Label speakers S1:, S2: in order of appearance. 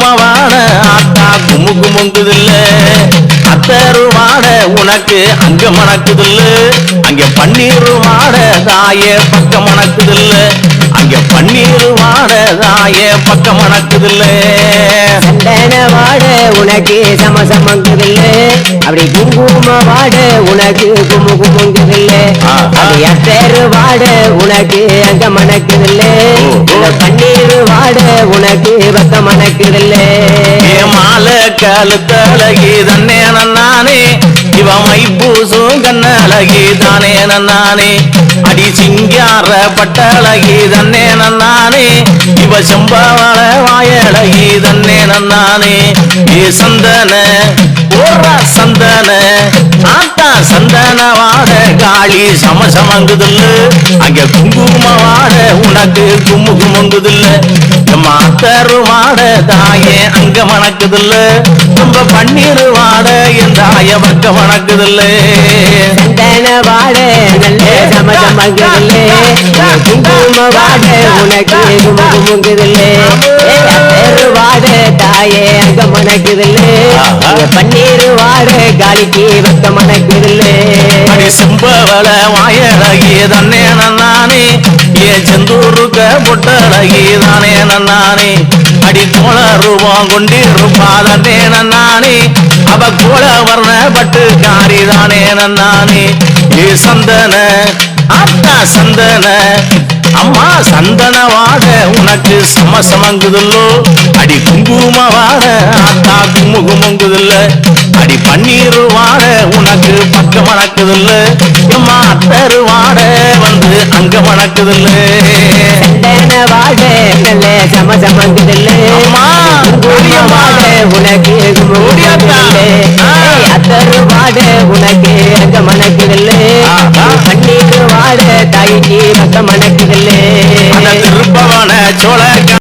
S1: குங்குமவாட ஆத்தா கும்மு குமுங்குதில்ல அத்தருவாட உனக்கு அங்க மணக்குதில்ல அங்க பன்னீர் வாட தாய பக்கம் மணக்குதில்ல அங்க பன்னீர் வாட தாய பக்கம் மணக்குதில்ல
S2: சந்தன வாட உனக்கு சமசமங்குதில்ல அப்படி குங்கும வாட உனக்கு கும்மு குமுங்குதில்ல அப்படி அத்தரு வாட உனக்கு அங்க மணக்குதில்ல பன்னீர் வாட உனக்கு பக்கம் மணக்குதில்ல
S1: மாலை கழுத்தழகி தன்னே நானே இவன் மைப்பூசும் கண்ணழகி தானே நானே அடி சிங்கார பட்டழகி தன்னே நானே இவ செம்பவள வாயழகி தன்னே நானே ஏ சந்தன ஓரா சந்தன ஆத்தா சந்தன வாட காளி சமசமங்குதில்ல அங்க குங்கும வாட உனக்கு கும்மு குமுங்குதில்ல மாத்தரு வாட தாயே அங்க மணக்குதில்ல ரொம்ப பன்னீர் வாட என் தாய பக்க மணக்குதில்ல
S2: சந்தன வாட நல்ல சமசமங்குதில்ல குங்கும வாட உனக்கு கும்மு குமுங்குதில்ல அத்தரு வாட தாயே அங்க மணக்குதில்ல பன்னீர் வாட காளிக்கு பக்க மணக்குதில்ல
S1: அடி செம்பவள வாயழகி தன்னே நானே ஏ செந்தூருக்க பொட்டழகி தானே நானே அடி கோள ரூபம் கொண்டிருப்பா தன்னே நானே அவ கோள வர்ண பட்டு காரி தானே நானே ஏ சந்தன ஆத்தா சந்தன அம்மா சந்தன வாட உனக்கு சமசமங்குதில்லோ அடி குங்கும வாட ஆத்தா கும்மு குமுங்குதில்ல அடி பன்னீர் வாட உனக்கு பக்க மணக்குதில்ல அம்மா அத்தரு வாட வந்து அங்க மணக்குதில்ல
S2: சந்தன வாட நல்ல சமசமங்குதில்ல
S1: அம்மா
S2: குங்கும வாட உனக்கு கும்மு குமுங்குதில்ல அத்தரு வாட உனக்கு அங்க மணக்குதில்ல பன்னீர் வாட தாய்க்கு பக்க